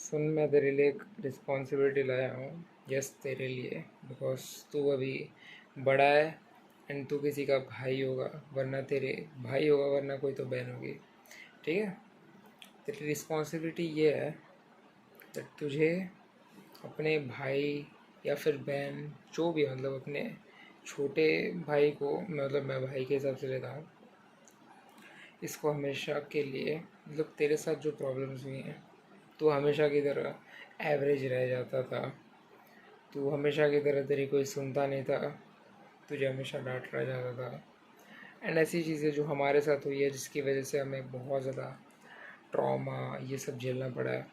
सुन, मैं तेरे लिए एक रिस्पॉन्सिबिलिटी लाया हूँ। यस, तेरे लिए, बिकॉज तू अभी बड़ा है एंड तू किसी का भाई होगा, वरना तेरे भाई होगा, वरना कोई तो बहन होगी। ठीक है। तेरी रिस्पॉन्सिबिलिटी ये है कि तुझे अपने भाई या फिर बहन, जो भी है, मतलब अपने छोटे भाई को, मतलब मैं भाई के हिसाब से लेता हूँ इसको, हमेशा के लिए, मतलब तेरे साथ जो प्रॉब्लम्स हुई हैं, तू हमेशा की तरह एवरेज रह जाता था। तू हमेशा की तरह, तेरी कोई सुनता नहीं था, तुझे हमेशा डांट रहा जाता था। एंड ऐसी चीज़ें जो हमारे साथ हुई है, जिसकी वजह से हमें बहुत ज़्यादा ट्रॉमा ये सब झेलना पड़ा है।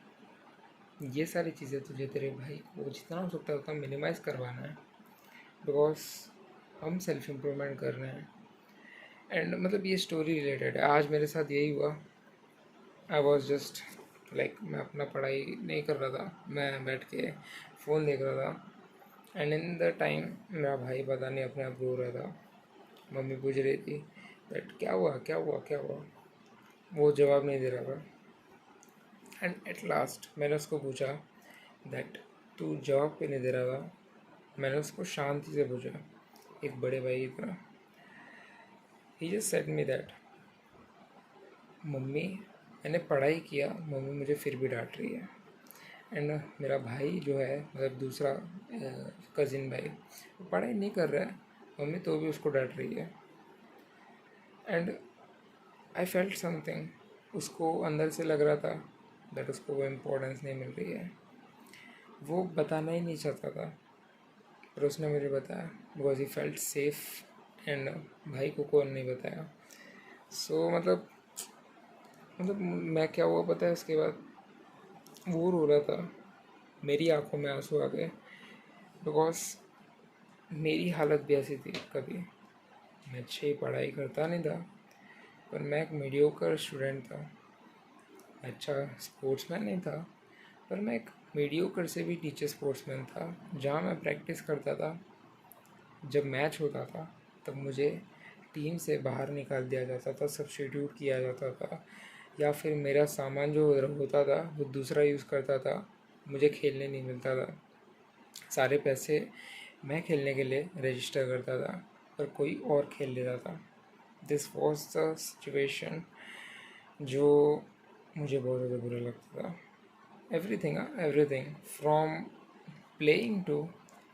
ये सारी चीज़ें तुझे तेरे भाई को जितना हो सकता है उतना मिनिमाइज़ करवाना है, बिकॉज हम सेल्फ इम्प्रूवमेंट कर रहे हैं। एंड मतलब ये स्टोरी रिलेटेड है, आज मेरे साथ यही हुआ। आई वॉज जस्ट लाइक, मैं अपना पढ़ाई नहीं कर रहा था, मैं बैठ के फ़ोन देख रहा था। एंड इन द टाइम मेरा भाई पता नहीं अपने आप रो रहा था। मम्मी पूछ रही थी दैट क्या हुआ क्या हुआ क्या हुआ, वो जवाब नहीं दे रहा था। एंड एट लास्ट मैंने उसको पूछा दैट तू जवाब क्यों नहीं दे रहा था। मैंने उसको शांति से पूछा, एक बड़े भाई की तरह। He just said me that mummy, मैंने पढ़ाई किया, मम्मी मुझे फिर भी डांट रही है। एंड मेरा भाई जो है, मतलब दूसरा कज़िन भाई, वो पढ़ाई नहीं कर रहा है, मम्मी तो भी उसको डांट रही है। एंड आई फेल्ट समथिंग, उसको अंदर से लग रहा था दैट उसको वो इम्पोर्टेंस नहीं मिल रही है। वो बताना ही नहीं चाहता था, पर उसने मुझे बताया because he felt safe. And भाई को कौन नहीं बताया। सो मतलब मैं क्या हुआ पता है, उसके बाद वो रो रहा था, मेरी आंखों में आंसू आ गए, बिकॉज मेरी हालत भी ऐसी थी कभी। मैं अच्छी पढ़ाई करता नहीं था, पर मैं एक मीडियोकर स्टूडेंट था। मैं अच्छा स्पोर्ट्समैन नहीं था, पर मैं एक मीडियोकर से भी नीचे स्पोर्ट्समैन था। जहाँ मैं प्रैक्टिस करता था, जब मैच होता था तब मुझे टीम से बाहर निकाल दिया जाता था, सब्स्टिट्यूट किया जाता था, या फिर मेरा सामान जो होता था वो दूसरा यूज़ करता था, मुझे खेलने नहीं मिलता था। सारे पैसे मैं खेलने के लिए रजिस्टर करता था, पर कोई और खेल लेता था। दिस वॉज द सिचुएशन जो मुझे बहुत ज़्यादा बुरा लगता था। Everything from playing to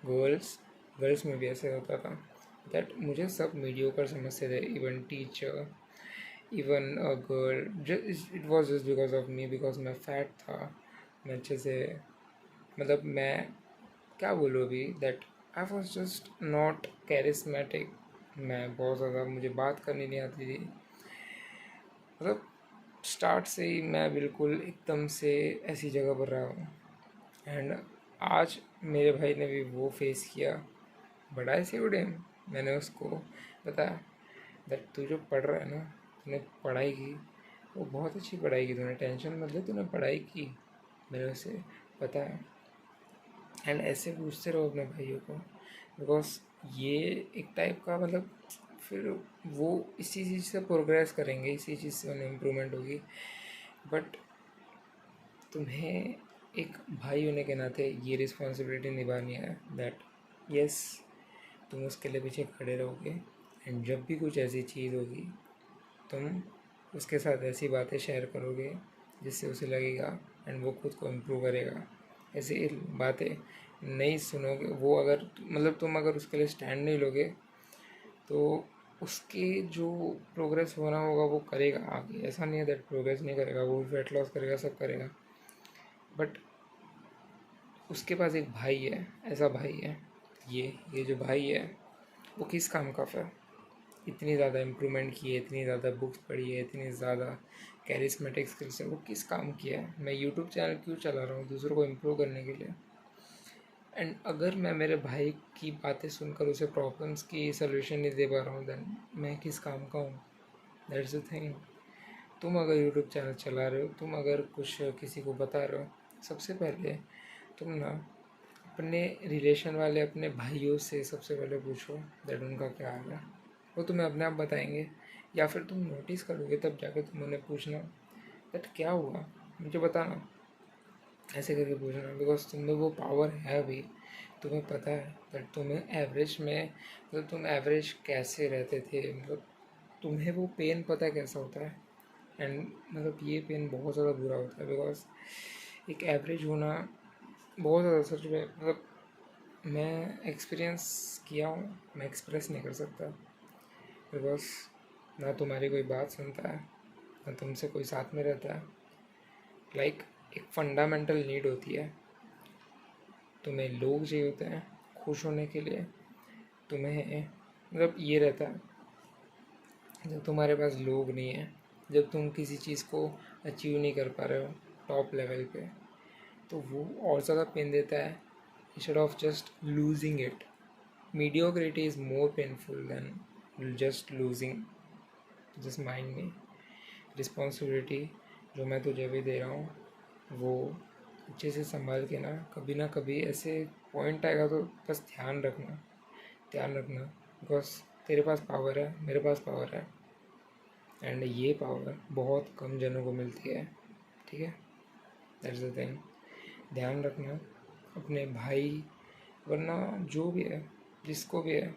girls, girls में भी ऐसे होता था दैट मुझे सब मीडियोकर समझते थे, even teacher, even a girl. It was just because of me, because मैं फैट था। मैं अच्छे से, मतलब मैं क्या बोलूँ अभी, that I was just not charismatic. मैं बहुत ज़्यादा, मुझे बात करनी नहीं आती थी, मतलब स्टार्ट से ही मैं बिल्कुल एकदम से ऐसी जगह पर रहा हूँ। एंड आज मेरे भाई ने भी वो फेस किया, बड़ा ऐसे उड़े। मैंने उसको बताया दैट तू जो पढ़ रहा है ना, तूने पढ़ाई की, वो बहुत अच्छी पढ़ाई की, तूने टेंशन मत ले, तूने पढ़ाई की, मैंने उसे बताया। एंड ऐसे पूछते रहो अपने भाइयों को, बिकॉज ये एक टाइप का, मतलब फिर वो इसी चीज़ से प्रोग्रेस करेंगे, इसी चीज़ से उन्हें इम्प्रूवमेंट होगी। बट तुम्हें एक भाई होने के नाते ये रिस्पॉन्सिबिलिटी निभानी है दैट यस, तुम उसके लिए पीछे खड़े रहोगे। एंड जब भी कुछ ऐसी चीज़ होगी, तुम उसके साथ ऐसी बातें शेयर करोगे जिससे उसे लगेगा एंड वो खुद को इम्प्रूव करेगा। ऐसी बातें नहीं सुनोगे, वो अगर, मतलब तुम अगर उसके लिए स्टैंड नहीं लोगे, तो उसके जो प्रोग्रेस होना होगा वो करेगा आगे। ऐसा नहीं है दैट प्रोग्रेस नहीं करेगा, वो वेट लॉस करेगा, सब करेगा, बट उसके पास एक भाई है, ऐसा भाई है। ये जो भाई है वो किस काम का फिर, इतनी ज़्यादा इम्प्रूवमेंट की है, इतनी ज़्यादा बुक्स पढ़ी है, इतनी ज़्यादा कैरिस्मेटिक स्किल्स है, वो किस काम की है। मैं यूट्यूब चैनल क्यों चला रहा हूँ, दूसरों को इम्प्रूव करने के लिए। एंड अगर मैं मेरे भाई की बातें सुनकर उसे प्रॉब्लम्स की सलूशन नहीं दे पा रहा हूँ, देन मैं किस काम का हूँ। That's the thing. तुम अगर यूट्यूब चैनल चला रहे हो, तुम अगर कुछ किसी को बता रहे हो, सबसे पहले तुम ना अपने रिलेशन वाले अपने भाइयों से सबसे पहले पूछो दैट उनका क्या हाल है। वो तुम्हें अपने आप बताएंगे, या फिर तुम नोटिस करोगे तब जाके तुम उन्हें पूछना दैट क्या हुआ, मुझे बताना। ऐसे करके पूछना, बिकॉज तुम में वो पावर है अभी, तुम्हें पता है। बट तुम्हें एवरेज में, मतलब तुम एवरेज कैसे रहते थे, मतलब तुम्हें वो पेन पता है कैसा होता है। एंड मतलब ये पेन बहुत ज़्यादा बुरा होता है, बिकॉज एक एवरेज होना बहुत ज़्यादा, सच में मतलब मैं एक्सपीरियंस किया हूँ, मैं एक्सप्रेस नहीं कर सकता। बिकॉज ना तुम्हारी कोई बात सुनता है, ना तुमसे कोई साथ में रहता है। लाइक एक फंडामेंटल नीड होती है, तुम्हें लोग चाहिए होते हैं खुश होने के लिए। तुम्हें मतलब ये रहता है, जब तुम्हारे पास लोग नहीं है, जब तुम किसी चीज़ को अचीव नहीं कर पा रहे हो टॉप लेवल पे, तो वो और ज़्यादा पेन देता है instead of just losing it. Mediocrity is more painful than just losing. Just mind me, responsibility जो मैं तुझे भी दे रहा हूँ वो अच्छे से संभाल के ना कभी ऐसे पॉइंट आएगा तो बस ध्यान रखना। बिकॉज तेरे पास पावर है, मेरे पास पावर है, एंड ये पावर बहुत कम जनों को मिलती है, ठीक है। दैट्स द थिंग, ध्यान रखना अपने भाई, वरना जो भी है, जिसको भी है,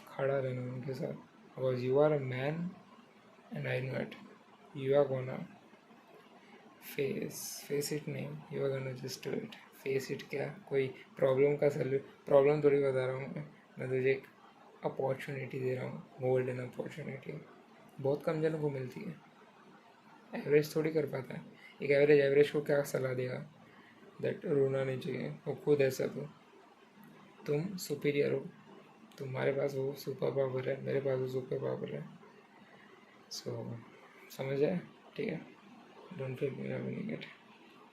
खड़ा रहना उनके साथ। Because you are a man and I know it. You are gonna face it, नहीं, you are gonna just do it. Face it क्या, कोई प्रॉब्लम थोड़ी बता रहा हूँ मैं तुझे एक अपॉर्चुनिटी दे रहा हूँ, गोल्डन अपॉर्चुनिटी, बहुत कम जनों को मिलती है। एवरेज थोड़ी कर पाता है। एक एवरेज को क्या सलाह देगा दैट रोना नहीं चाहिए, वो खुद ऐसा। तो तुम सुपीरियर हो, तुम्हारे पास वो सुपर पावर है, मेरे पास वो सुपर पावर है। सो समझ आए, ठीक है। Don't feel me it.